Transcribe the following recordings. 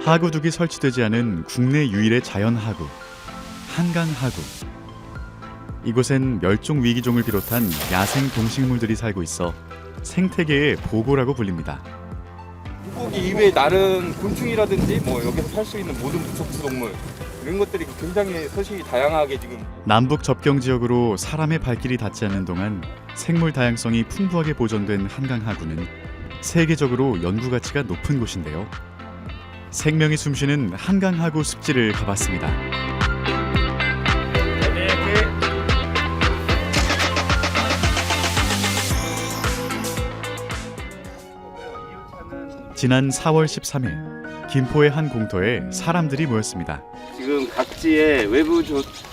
하구둑이 설치되지 않은 국내 유일의 자연 하구, 한강 하구. 이곳엔 멸종 위기종을 비롯한 야생 동식물들이 살고 있어 생태계의 보고라고 불립니다. 물고기 이외에 다른 곤충이라든지 여기서 살 수 있는 모든 무척추 동물 이런 것들이 굉장히 서식이 다양하게 지금 남북 접경 지역으로 사람의 발길이 닿지 않는 동안 생물 다양성이 풍부하게 보존된 한강 하구는 세계적으로 연구 가치가 높은 곳인데요. 생명이 숨쉬는 한강 하구 습지를 가봤습니다. 지난 4월 13일 김포의 한 공터에 사람들이 모였습니다. 지금 각지의 외부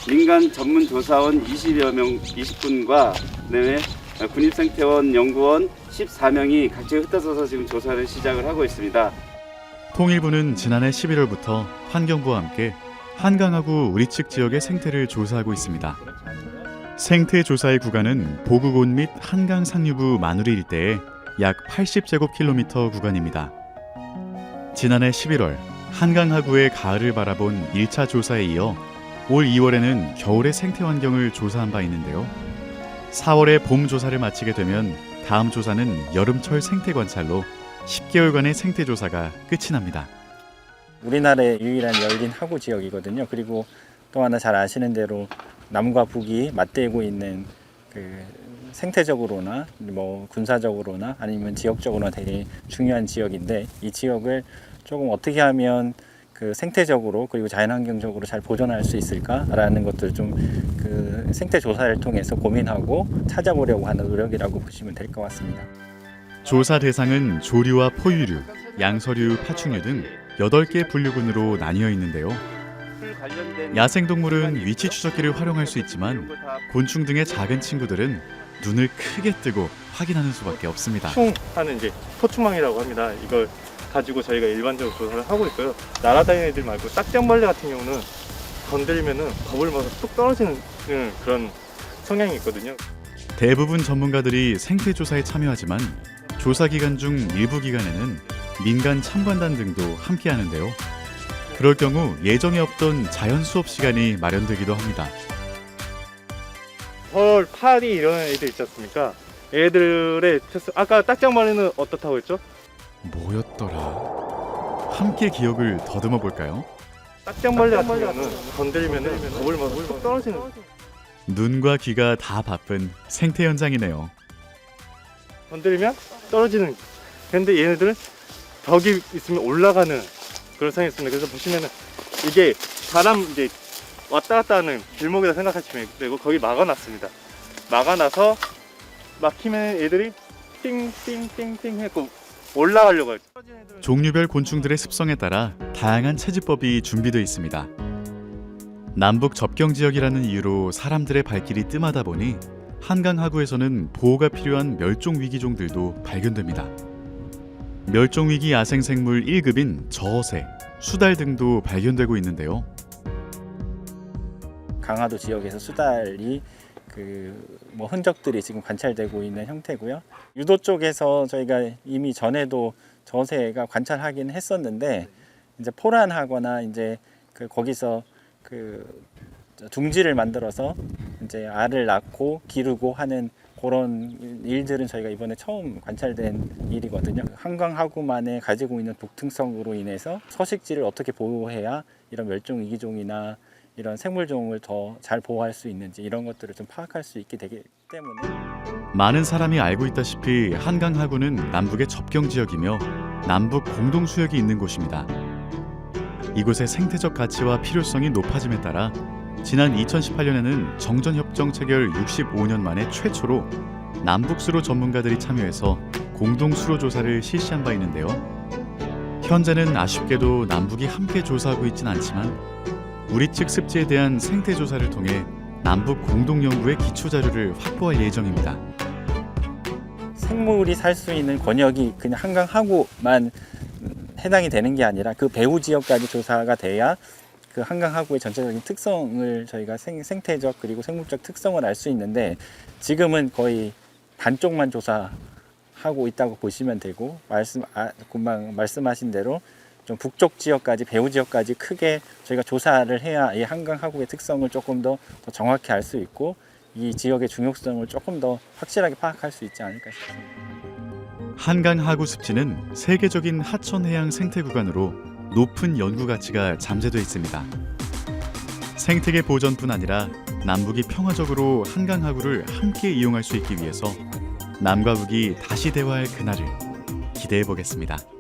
민간 전문 조사원 20분과 그다음에 국립생태원 연구원 14명이 각지에 흩어져서 지금 조사를 시작을 하고 있습니다. 통일부는 지난해 11월부터 환경부와 함께 한강하구 우리측 지역의 생태를 조사하고 있습니다. 생태 조사의 구간은 보구곤 및 한강 상류부 마누리 일대의 약 80제곱킬로미터 구간입니다. 지난해 11월 한강하구의 가을을 바라본 1차 조사에 이어 올 2월에는 겨울의 생태 환경을 조사한 바 있는데요. 4월에 봄 조사를 마치게 되면 다음 조사는 여름철 생태 관찰로 10개월간의 생태 조사가 끝이 납니다. 우리나라의 유일한 열린 하구 지역이거든요. 그리고 또 하나 잘 아시는 대로 남과 북이 맞대고 있는 생태적으로나 군사적으로나 아니면 지역적으로나 되게 중요한 지역인데, 이 지역을 조금 어떻게 하면 생태적으로 그리고 자연환경적으로 잘 보존할 수 있을까라는 것들 좀 생태 조사를 통해서 고민하고 찾아보려고 하는 노력이라고 보시면 될 것 같습니다. 조사 대상은 조류와 포유류, 양서류, 파충류 등 8개 분류군으로 나뉘어 있는데요. 야생동물은 위치 추적기를 활용할 수 있지만 곤충 등의 작은 친구들은 눈을 크게 뜨고 확인하는 수밖에 없습니다. 하는 포충망이라고 합니다. 이걸 가지고 저희가 일반적으로 조사를 하고 있고요. 날아다니는 애들 말고 딱정벌레 같은 경우는 건드리면은 겁을 먹어서 뚝 떨어지는 그런 성향이 있거든요. 대부분 전문가들이 생태 조사에 참여하지만 조사 기간 중 일부 기간에는 민간 참관단 등도 함께 하는데요. 그럴 경우 예정에 없던 자연 수업 시간이 마련되기도 합니다. 헐, 파리 이런 애들 있지 않습니까? 애들의 아까 딱정벌레는 어떻다고 했죠? 뭐였더라? 함께 기억을 더듬어 볼까요? 딱정벌레 같은 경우는 건드리면은 겁을 먹어서 뚝 떨어지는. 눈과 귀가 다 바쁜 생태 현장이네요. 건드리면 떨어지는. 근데 얘네들은 벽이 있으면 올라가는 그런 상황이 있습니다. 그래서 보시면은 이게 사람 왔다 갔다 하는 길목이라 생각하시면 되고, 거기 막아놨습니다. 막아놔서 막히면 애들이 띵띵띵띵 해고 올라가려고 해요. 종류별 곤충들의 습성에 따라 다양한 채집법이 준비되어 있습니다. 남북 접경 지역이라는 이유로 사람들의 발길이 뜸하다 보니 한강 하구에서는 보호가 필요한 멸종 위기종들도 발견됩니다. 멸종 위기 야생 생물 1급인 저어새, 수달 등도 발견되고 있는데요. 강화도 지역에서 수달이 흔적들이 지금 관찰되고 있는 형태고요. 유도 쪽에서 저희가 이미 전에도 저새가 관찰하긴 했었는데, 이제 포란하거나 거기서 둥지를 만들어서 알을 낳고 기르고 하는 그런 일들은 저희가 이번에 처음 관찰된 일이거든요. 한강 하구만에 가지고 있는 독특성으로 인해서 서식지를 어떻게 보호해야 이런 멸종 위기종이나 이런 생물종을 더 잘 보호할 수 있는지, 이런 것들을 좀 파악할 수 있게 되기 때문에. 많은 사람이 알고 있다시피 한강 하구는 남북의 접경 지역이며 남북 공동 수역이 있는 곳입니다. 이곳의 생태적 가치와 필요성이 높아짐에 따라 지난 2018년에는 정전협정 체결 65년 만에 최초로 남북수로 전문가들이 참여해서 공동 수로 조사를 실시한 바 있는데요. 현재는 아쉽게도 남북이 함께 조사하고 있진 않지만 우리 측 습지에 대한 생태 조사를 통해 남북 공동 연구의 기초 자료를 확보할 예정입니다. 생물이 살 수 있는 권역이 그냥 한강 하구만 해당이 되는 게 아니라 그 배후 지역까지 조사가 돼야 그 한강 하구의 전체적인 특성을 저희가 생태적 그리고 생물적 특성을 알 수 있는데, 지금은 거의 반쪽만 조사하고 있다고 보시면 되고, 금방 말씀하신 대로 좀 북쪽 지역까지, 배후 지역까지 크게 저희가 조사를 해야 이 한강 하구의 특성을 조금 더 정확히 알 수 있고 이 지역의 중요성을 조금 더 확실하게 파악할 수 있지 않을까 싶습니다. 한강 하구 습지는 세계적인 하천 해양 생태 구간으로 높은 연구 가치가 잠재되어 있습니다. 생태계 보전뿐 아니라 남북이 평화적으로 한강 하구를 함께 이용할 수 있기 위해서 남과 북이 다시 대화할 그날을 기대해 보겠습니다.